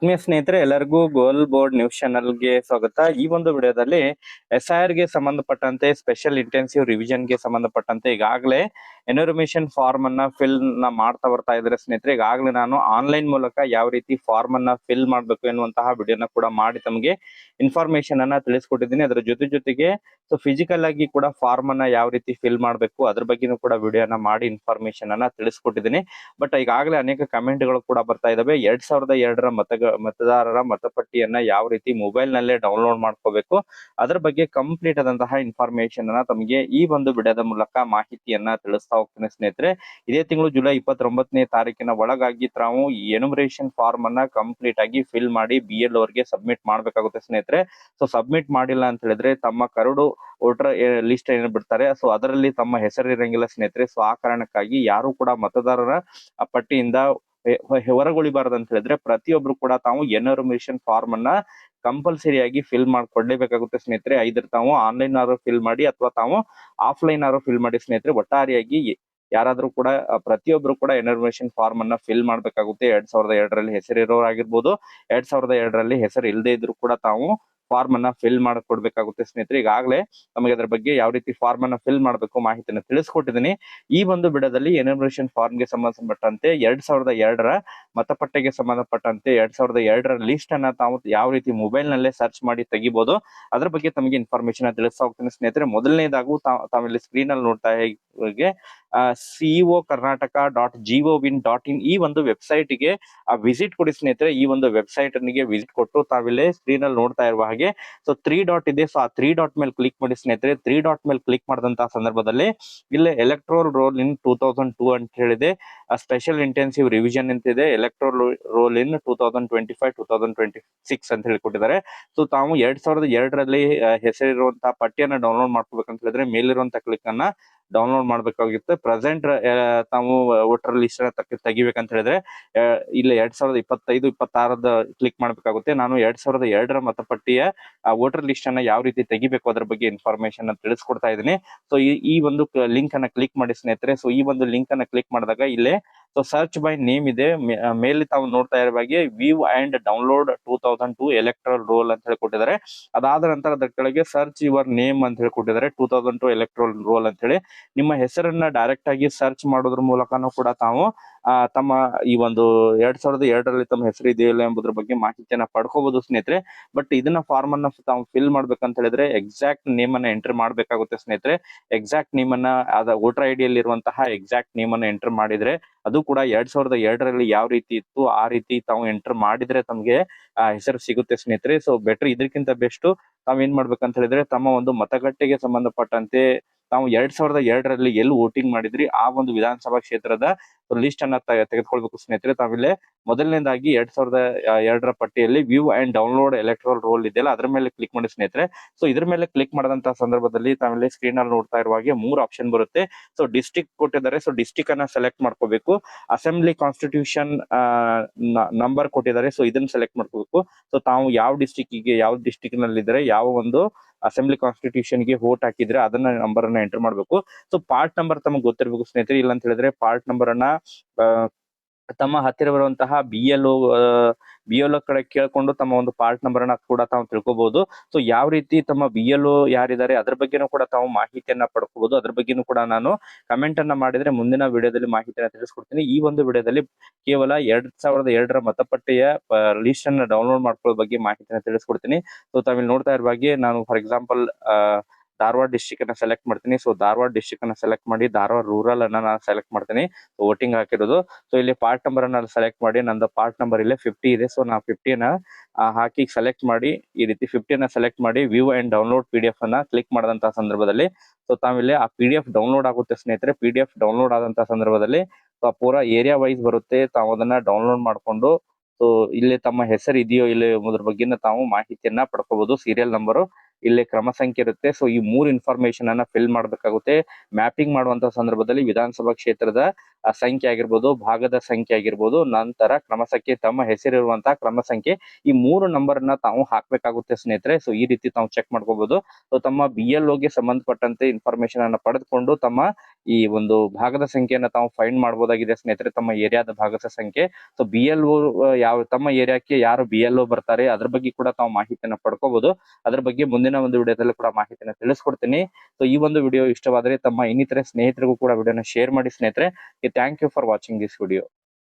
ಸ್ನೇಹಿತರೆ ಎಲ್ಲರಿಗೂ ಗೋಲ್ board news ಚಾನಲ್ಗೆ ಸ್ವಾಗತ. ಈ ಒಂದು ವಿಡಿಯೋದಲ್ಲಿ SIR ಗೆ ಸಂಬಂಧಪಟ್ಟಂತೆ ಸ್ಪೆಷಲ್ ಇಂಟೆನ್ಸಿವ್ ರಿವಿಷನ್ ಗೆ ಸಂಬಂಧಪಟ್ಟಂತೆ ಈಗಾಗಲೇ ಎನ್ಯೂಮರೇಷನ್ ಫಾರ್ಮ್ ಅನ್ನ ಫಿಲ್ ಮಾಡ್ತಾ ಬರ್ತಾ ಇದ್ರೆ ಸ್ನೇಹಿತರೆ. ಈಗಾಗಲೇ ನಾನು ಆನ್ಲೈನ್ ಮೂಲಕ ಯಾವ ರೀತಿ ಫಾರ್ಮ್ ಅನ್ನ ಫಿಲ್ ಮಾಡಬೇಕು ಎನ್ನುವಂತಹ ವಿಡಿಯೋನ ಕೂಡ ಮಾಡಿ ತಮಗೆ ಇನ್ಫಾರ್ಮೇಶನ್ ಅನ್ನ ತಿಳಿಸ್ಕೊಟ್ಟಿದ್ದೀನಿ. ಅದರ ಜೊತೆಗೆ ಫಿಸಿಕಲ್ ಆಗಿ ಕೂಡ ಫಾರ್ಮ್ ಅನ್ನ ಯಾವ ರೀತಿ ಫಿಲ್ ಮಾಡಬೇಕು ಅದ್ರ ಬಗ್ಗೆನೂ ಕೂಡ ವಿಡಿಯೋನ ಮಾಡಿ ಇನ್ಫಾರ್ಮೇಶನ್ ಅನ್ನ ತಿಳಿಸ್ಕೊಟ್ಟಿದ್ದೀನಿ. ಬಟ್ ಈಗಾಗಲೇ ಅನೇಕ ಕಮೆಂಟ್ ಗಳು ಕೂಡ ಬರ್ತಾ ಇದಾವೆ. 2002ರ ಮತದಾರರ ಮತಪಟ್ಟಿಯನ್ನ ಯಾವ ರೀತಿ ಮೊಬೈಲ್ ನಲ್ಲೇ ಡೌನ್ಲೋಡ್ ಮಾಡ್ಕೋಬೇಕು ಅದ್ರ ಬಗ್ಗೆ ಕಂಪ್ಲೀಟ್ ಆದಂತಹ ಇನ್ಫಾರ್ಮೇಶನ್ ಅನ್ನ ತಮಗೆ ಈ ಒಂದು ವಿಡಿಯೋದ ಮೂಲಕ ಮಾಹಿತಿಯನ್ನ ತಿಳಿಸ್ತಾ ಹೋಗ್ತೀನಿ ಸ್ನೇಹಿತರೆ. ಇದೇ ತಿಂಗಳು ಜುಲೈ 29ನೇ ತಾರೀಕಿನ ಒಳಗಾಗಿ ತಾವು ಎನ್ಯುಮರೇಷನ್ ಫಾರ್ಮ್ ಅನ್ನ ಕಂಪ್ಲೀಟ್ ಆಗಿ ಫಿಲ್ ಮಾಡಿ BL ಅವರಿಗೆ ಸಬ್ಮಿಟ್ ಮಾಡ್ಬೇಕಾಗುತ್ತೆ ಸ್ನೇಹಿತರೆ. ಸೊ ಸಬ್ಮಿಟ್ ಮಾಡಿಲ್ಲ ಅಂತ ಹೇಳಿದ್ರೆ ತಮ್ಮ ಕರಡು ವೋಟರ್ ಲಿಸ್ಟ್ ಏನ್ ಬಿಡ್ತಾರೆ, ಸೊ ಅದರಲ್ಲಿ ತಮ್ಮ ಹೆಸರು ಇರಂಗಿಲ್ಲ ಸ್ನೇಹಿತರೆ. ಸೊ ಆ ಕಾರಣಕ್ಕಾಗಿ ಯಾರು ಕೂಡ ಮತದಾರರ ಪಟ್ಟಿಯಿಂದ ಹೊರಗುಳಿಬಾರದು ಅಂತ ಹೇಳಿದ್ರೆ ಪ್ರತಿಯೊಬ್ರು ಕೂಡ ತಾವು ಎನ್ಯುಮರೇಷನ್ ಫಾರ್ಮ್ ಅನ್ನ ಕಂಪಲ್ಸರಿಯಾಗಿ ಫಿಲ್ ಮಾಡ್ಕೊಡ್ಲೇಬೇಕಾಗುತ್ತೆ ಸ್ನೇಹಿತರೆ. ಐದರ್ ತಾವು ಆನ್ಲೈನ್ ಆದ್ರೂ ಫಿಲ್ ಮಾಡಿ ಅಥವಾ ತಾವು ಆಫ್ಲೈನ್ ಆದ್ರೂ ಫಿಲ್ ಮಾಡಿ ಸ್ನೇಹಿತರೆ. ಒಟ್ಟಾರೆಯಾಗಿ ಯಾರಾದ್ರೂ ಕೂಡ ಪ್ರತಿಯೊಬ್ರು ಕೂಡ ಎನ್ಯುಮರೇಷನ್ ಫಾರ್ಮ್ ಅನ್ನ ಫಿಲ್ ಮಾಡ್ಬೇಕಾಗುತ್ತೆ. 2002ರಲ್ಲಿ ಹೆಸರಿರೋರಾಗಿರ್ಬೋದು, 2002ರಲ್ಲಿ ಹೆಸರು ಇಲ್ಲದೆ ಇದ್ರು ಕೂಡ ತಾವು ಫಾರ್ಮ್ ಅನ್ನ ಫಿಲ್ ಮಾಡಿಕೊಡ್ಬೇಕಾಗುತ್ತೆ ಸ್ನೇಹಿತರೆ. ಈಗಾಗಲೇ ನಮಗೆ ಅದರ ಬಗ್ಗೆ ಯಾವ ರೀತಿ ಫಾರ್ಮ್ ಅನ್ನ ಫಿಲ್ ಮಾಡಬೇಕು ಮಾಹಿತಿಯನ್ನು ತಿಳಿಸ್ಕೊಟ್ಟಿದ್ದೀನಿ. ಈ ಒಂದು ವಿಡಿಯೋದಲ್ಲಿ ಎನ್ಯುಮರೇಷನ್ ಫಾರ್ಮ್ ಗೆ ಸಂಬಂಧಪಟ್ಟಂತೆ 2002ರ ಮತಪಟ್ಟಿಗೆ ಸಂಬಂಧಪಟ್ಟಂತೆ 2002ರ ಲಿಸ್ಟ್ ಅನ್ನ ತಾವು ಯಾವ ರೀತಿ ಮೊಬೈಲ್ ನಲ್ಲೇ ಸರ್ಚ್ ಮಾಡಿ ತೆಗಿಬಹುದು ಅದ್ರ ಬಗ್ಗೆ ತಮಗೆ ಇನ್ಫಾರ್ಮೇಶನ್ ತಿಳಿಸ್ತಾ ಹೋಗ್ತೀನಿ ಸ್ನೇಹಿತರೆ. ಮೊದಲನೇದಾಗೂ ತಾವಿಲ್ಲಿ ಸ್ಕ್ರೀನ್ ಅಲ್ಲಿ ನೋಡ್ತಾ ಹೇಗೆ CEO-Karnataka.gov.in ಈ ಒಂದು ವೆಬ್ಸೈಟ್ ಗೆ ವಿಸಿಟ್ ಕೊಡಿ ಸ್ನೇಹಿತರೆ. ಈ ಒಂದು ವೆಬ್ಸೈಟ್ ಗೆ ವಿಸಿಟ್ ಕೊಟ್ಟು ತಾವಿಲ್ಲಿ ಸ್ಕ್ರೀನ್ ಅಲ್ಲಿ ನೋಡ್ತಾ ಇರುವ ಹಾಗೆ ಸೊ 3 ಡಾಟ್ ಇದೆ. ಸೊ ಆ 3 ಡಾಟ್ ಮೇಲೆ ಕ್ಲಿಕ್ ಮಾಡಿ ಸ್ನೇಹಿತರೆ. 3 ಡಾಟ್ ಮೇಲೆ ಕ್ಲಿಕ್ ಮಾಡಿದಂತಹ ಸಂದರ್ಭದಲ್ಲಿ ಇಲ್ಲಿ ಎಲೆಕ್ಟ್ರೋಲ್ ರೋಲ್ ಇನ್ 2002 ಅಂತ ಹೇಳಿದೆ. ಸ್ಪೆಷಲ್ ಇಂಟೆನ್ಸಿವ್ ರಿವಿಷನ್ ಅಂತಿದೆ. ಎಲೆಕ್ಟ್ರೋಲ್ ರೋಲ್ ಇನ್ 2025-2026 ಅಂತ ಹೇಳಿ ಕೊಟ್ಟಿದ್ದಾರೆ. ಸೊ ತಾವು 2002ರಲ್ಲಿ ಹೆಸರಿರುವಂತಹ ಪಟ್ಟಿಯನ್ನ ಡೌನ್ಲೋಡ್ ಮಾಡ್ಕೋಬೇಕಂತ ಹೇಳಿದ್ರೆ ಮೇಲಿರುವಂತಹ ಕ್ಲಿಕ್ ಅನ್ನ ಡೌನ್ಲೋಡ್ ಮಾಡ್ಬೇಕಾಗಿರುತ್ತೆ. ಪ್ರೆಸೆಂಟ್ ತಾವು ವೋಟರ್ ಲಿಸ್ಟ್ ತೆಗಿಬೇಕಂತ ಹೇಳಿದ್ರೆ ಇಲ್ಲಿ 2025-26 ಕ್ಲಿಕ್ ಮಾಡ್ಬೇಕಾಗುತ್ತೆ. ನಾನು 2002ರ ಮತಪಟ್ಟಿಯ ವೋಟರ್ ಲಿಸ್ಟ್ ಅನ್ನ ಯಾವ ರೀತಿ ತೆಗಿಬೇಕು ಅದ್ರ ಬಗ್ಗೆ ಇನ್ಫಾರ್ಮೇಶನ್ ತಿಳಿಸ್ಕೊಡ್ತಾ ಇದ್ದೀನಿ. ಸೊ ಈ ಒಂದು ಲಿಂಕ್ ಅನ್ನ ಕ್ಲಿಕ್ ಮಾಡಿ ಸ್ನೇಹಿತರೆ. ಸೊ ಈ ಒಂದು ಲಿಂಕ್ ಅನ್ನ ಕ್ಲಿಕ್ ಮಾಡಿದಾಗ ಇಲ್ಲೇ ಸೊ ಸರ್ಚ್ ಬೈ ನೇಮ್ ಇದೆ. ಮೇಲೆ ತಾವು ನೋಡ್ತಾ ಇರುವ ಹಾಗೆ view and download 2002 electoral roll ಅಂತ ಹೇಳಿ ಕೊಟ್ಟಿದ್ದಾರೆ. ಅದಾದ ನಂತರ ಅದರ ಕೆಳಗೆ ಸರ್ಚ್ ಯುವರ್ ನೇಮ್ ಅಂತ ಹೇಳಿ ಕೊಟ್ಟಿದ್ದಾರೆ. 2002 ಎಲೆಕ್ಟ್ರಲ್ ರೋಲ್ ಅಂತ ಹೇಳಿ ನಿಮ್ಮ ಹೆಸರನ್ನ ಡೈರೆಕ್ಟ್ ಆಗಿ ಸರ್ಚ್ ಮಾಡೋದ್ರ ಮೂಲಕನೂ ಕೂಡ ತಾವು ತಮ್ಮ ಈ ಒಂದು 2002ರಲ್ಲಿ ತಮ್ಮ ಹೆಸರು ಇದೆಯಲ್ಲ ಎಂಬುದ್ರ ಬಗ್ಗೆ ಮಾಹಿತಿಯನ್ನ ಪಡ್ಕೋಬಹುದು ಸ್ನೇಹಿತರೆ. ಬಟ್ ಇದನ್ನ ಫಾರ್ಮ್ ಅನ್ನ ತಾವು ಫಿಲ್ ಮಾಡ್ಬೇಕಂತ ಹೇಳಿದ್ರೆ ಎಕ್ಸಾಕ್ಟ್ ನೇಮ್ ಅನ್ನ ಎಂಟರ್ ಮಾಡ್ಬೇಕಾಗುತ್ತೆ ಸ್ನೇಹಿತರೆ. ಎಕ್ಸಾಕ್ಟ್ ನೇಮ್ ಅನ್ನ ವೋಟರ್ ID ಯಲ್ಲಿ ಇರುವಂತಹ ಎಕ್ಸಾಕ್ಟ್ ನೇಮ್ ಅನ್ನ ಎಂಟರ್ ಮಾಡಿದ್ರೆ ಅದು ಕೂಡ 2002ರಲ್ಲಿ ಯಾವ ರೀತಿ ಇತ್ತು ಆ ರೀತಿ ತಾವು ಎಂಟರ್ ಮಾಡಿದ್ರೆ ತಮಗೆ ಹೆಸರು ಸಿಗುತ್ತೆ ಸ್ನೇಹಿತರೆ. ಸೊ ಬೆಟರ್ ಇದಕ್ಕಿಂತ ಬೆಸ್ಟ್ ತಾವ್ ಏನ್ ಮಾಡ್ಬೇಕಂತ ಹೇಳಿದ್ರೆ ತಮ್ಮ ಒಂದು ಮತಗಟ್ಟೆಗೆ ಸಂಬಂಧಪಟ್ಟಂತೆ ತಾವು 2002ರಲ್ಲಿ ಎಲ್ಲಿ ವೋಟಿಂಗ್ ಮಾಡಿದ್ರಿ ಆ ಒಂದು ವಿಧಾನಸಭಾ ಕ್ಷೇತ್ರದ ಲಿಸ್ಟ್ ಅನ್ನ ತೆಗೆದುಕೊಳ್ಬೇಕು ಸ್ನೇಹಿತರೆ. ತಾವಿಲ್ಲೇ ಮೊದಲನೇದಾಗಿ 2002ರ ಪಟ್ಟಿಯಲ್ಲಿ view and download electoral roll ಇದೆಯಲ್ಲ ಅದ್ರ ಮೇಲೆ ಕ್ಲಿಕ್ ಮಾಡಿ ಸ್ನೇಹಿತರೆ. ಸೊ ಇದ್ರ ಮೇಲೆ ಕ್ಲಿಕ್ ಮಾಡಿದಂತಹ ಸಂದರ್ಭದಲ್ಲಿ ತಾವಿಲ್ಲಿ ಸ್ಕ್ರೀನ್ ಅಲ್ಲಿ ನೋಡ್ತಾ ಇರುವ ಹಾಗೆ 3 ಆಪ್ಷನ್ ಬರುತ್ತೆ. ಸೊ ಡಿಸ್ಟ್ರಿಕ್ಟ್ ಕೊಟ್ಟಿದ್ದಾರೆ. ಸೊ ಡಿಸ್ಟ್ರಿಕ್ಟ್ ಅನ್ನ ಸೆಲೆಕ್ಟ್ ಮಾಡ್ಕೋಬೇಕು. ಅಸೆಂಬ್ಲಿ ಕಾನ್ಸ್ಟಿಟ್ಯೂಷನ್ ನಂಬರ್ ಕೊಟ್ಟಿದ್ದಾರೆ. ಸೊ ಇದನ್ನ ಸೆಲೆಕ್ಟ್ ಮಾಡ್ಕೋಬೇಕು. ಸೊ ತಾವು ಯಾವ ಡಿಸ್ಟ್ರಿಕ್ಟ್ ನಲ್ಲಿ ಇದ್ರೆ ಯಾವ ಒಂದು ಅಸೆಂಬ್ಲಿ ಕಾನ್ಸ್ಟಿಟ್ಯೂಷನ್ ಗೆ ವೋಟ್ ಹಾಕಿದ್ರೆ ಅದನ್ನ ನಂಬರ್ ಅನ್ನ ಎಂಟರ್ ಮಾಡ್ಬೇಕು. ಸೊ ಪಾರ್ಟ್ ನಂಬರ್ ತಮಗೆ ಗೊತ್ತಿರ್ಬೇಕು ಸ್ನೇಹಿತರೆ. ಇಲ್ಲ ಅಂತ ಹೇಳಿದ್ರೆ ಪಾರ್ಟ್ ನಂಬರ್ ಅನ್ನ ತಮ್ಮ ಹತ್ತಿರ ಬರುವಂತಹ BLO ಕಡೆ ಕೇಳ್ಕೊಂಡು ತಮ್ಮ ಒಂದು ಪಾರ್ಟ್ ನಂಬರ್ ಅನ್ನ ಕೂಡ ತಾವು ತಿಳ್ಕೊಬಹುದು. ಸೊ ಯಾವ ರೀತಿ ತಮ್ಮ BLO ಯಾರಿದ್ದಾರೆ ಅದ್ರ ಬಗ್ಗೆನೂ ಕೂಡ ತಾವು ಮಾಹಿತಿಯನ್ನ ಪಡ್ಕೋಬಹುದು. ಅದ್ರ ಬಗ್ಗೆನೂ ಕೂಡ ನಾನು ಕಮೆಂಟ್ ಅನ್ನ ಮಾಡಿದ್ರೆ ಮುಂದಿನ ವಿಡಿಯೋದಲ್ಲಿ ಮಾಹಿತಿಯನ್ನ ತಿಳಿಸ್ಕೊಡ್ತೀನಿ. ಈ ಒಂದು ವಿಡಿಯೋದಲ್ಲಿ ಕೇವಲ 2002ರ ಮತಪಟ್ಟಿಯ ಲಿಸ್ಟ್ ಅನ್ನ ಡೌನ್ಲೋಡ್ ಮಾಡ್ಕೊಳ್ಳೋ ಬಗ್ಗೆ ಮಾಹಿತಿಯನ್ನ ತಿಳಿಸ್ಕೊಡ್ತೀನಿ. ಸೊ ತಾವಿಲ್ಲಿ ನೋಡ್ತಾ ಇರುವ ಹಾಗೆ ನಾನು ಫಾರ್ ಎಕ್ಸಾಂಪಲ್ ಧಾರವಾಡ ಡಿಸ್ಟ್ರಿಕ್ಟ್ ಅನ್ನ ಸೆಲೆಕ್ಟ್ ಮಾಡ್ತೀನಿ. ಸೊ ಧಾರವಾಡ ಡಿಸ್ಟ್ರಿಕ್ಟ್ ಅನ್ನ ಸೆಲೆಕ್ಟ್ ಮಾಡಿ ಧಾರವಾಡ ರೂರಲ್ ಅನ್ನ ನಾನು ಸೆಲೆಕ್ಟ್ ಮಾಡ್ತೀನಿ ವೋಟಿಂಗ್ ಹಾಕಿರೋದು. ಸೊ ಇಲ್ಲಿ ಪಾರ್ಟ್ ನಂಬರ್ ಅನ್ನ ಸೆಲೆಕ್ಟ್ ಮಾಡಿ ನಂದು ಪಾರ್ಟ್ ನಂಬರ್ ಇಲ್ಲೇ 50 ಇದೆ. ಸೊ ನಾವು 50ನ ಹಾಕಿ ಸೆಲೆಕ್ಟ್ ಮಾಡಿ ಈ ರೀತಿ 50ನ ಸೆಲೆಕ್ಟ್ ಮಾಡಿ ವ್ಯೂ ಅಂಡ್ ಡೌನ್ಲೋಡ್ PDF ಅನ್ನ ಕ್ಲಿಕ್ ಮಾಡಿದಂತಹ ಸಂದರ್ಭದಲ್ಲಿ ಸೊ ತಾವಿಲ್ಲಿ ಆ PDF ಡೌನ್ಲೋಡ್ ಆಗುತ್ತೆ ಸ್ನೇಹಿತರೆ. PDF ಡೌನ್ಲೋಡ್ ಆದಂತಹ ಸಂದರ್ಭದಲ್ಲಿ ಪೂರಾ ಏರಿಯಾ ವೈಸ್ ಬರುತ್ತೆ. ತಾವು ಅದನ್ನ ಡೌನ್ಲೋಡ್ ಮಾಡ್ಕೊಂಡು ಸೊ ಇಲ್ಲಿ ತಮ್ಮ ಹೆಸರು ಇದೆಯೋ ಇಲ್ಲಿ ಎಂಬುದ್ರ ಬಗ್ಗೆ ತಾವು ಮಾಹಿತಿಯನ್ನ ಪಡ್ಕೋಬಹುದು. ಸೀರಿಯಲ್ ನಂಬರು ಇಲ್ಲಿ ಕ್ರಮ ಸಂಖ್ಯೆ ಇರುತ್ತೆ. ಸೊ ಈ 3 ಇನ್ಫಾರ್ಮೇಶನ್ ಅನ್ನ ಫಿಲ್ ಮಾಡ್ಬೇಕಾಗುತ್ತೆ. ಮ್ಯಾಪಿಂಗ್ ಮಾಡುವಂತಹ ಸಂದರ್ಭದಲ್ಲಿ ವಿಧಾನಸಭಾ ಕ್ಷೇತ್ರದ ಸಂಖ್ಯೆ ಆಗಿರ್ಬೋದು, ಭಾಗದ ಸಂಖ್ಯೆ ಆಗಿರ್ಬೋದು, ನಂತರ ಕ್ರಮ ಸಂಖ್ಯೆ, ತಮ್ಮ ಹೆಸರಿರುವಂತಹ ಕ್ರಮ ಸಂಖ್ಯೆ, ಈ 3 ನಂಬರ್ನ ತಾವು ಹಾಕ್ಬೇಕಾಗುತ್ತೆ ಸ್ನೇಹಿತರೆ. ಸೊ ಈ ರೀತಿ ತಾವು ಚೆಕ್ ಮಾಡ್ಕೋಬಹುದು. ಸೊ ತಮ್ಮ BLO ಗೆ ಸಂಬಂಧಪಟ್ಟಂತೆ ಇನ್ಫಾರ್ಮೇಶನ್ ಅನ್ನ ಪಡೆದುಕೊಂಡು ತಮ್ಮ ಈ ಒಂದು ಭಾಗದ ಸಂಖ್ಯೆಯನ್ನ ತಾವು ಫೈಂಡ್ ಮಾಡಬಹುದಾಗಿದೆ ಸ್ನೇಹಿತರೆ, ತಮ್ಮ ಏರಿಯಾದ ಭಾಗದ ಸಂಖ್ಯೆ. ಸೊ BLO ತಮ್ಮ ಏರಿಯಾಕ್ಕೆ ಯಾರು BLO ಬರ್ತಾರೆ ಅದ್ರ ಬಗ್ಗೆ ಕೂಡ ತಾವು ಮಾಹಿತಿಯನ್ನ ಪಡ್ಕೋಬಹುದು. ಅದ್ರ ಬಗ್ಗೆ ಮುಂದಿನ ಒಂದು ವಿಡಿಯೋದಲ್ಲಿ ಕೂಡ ಮಾಹಿತಿಯನ್ನ ತಿಳಿಸ್ಕೊಡ್ತೀನಿ. ಸೊ ಈ ಒಂದು ವಿಡಿಯೋ ಇಷ್ಟವಾದರೆ ತಮ್ಮ ಇನ್ನಿತರೆ ಸ್ನೇಹಿತರಿಗೂ ಕೂಡ ವಿಡಿಯೋನ ಶೇರ್ ಮಾಡಿ ಸ್ನೇಹಿತರೆ. Thank you for watching this video.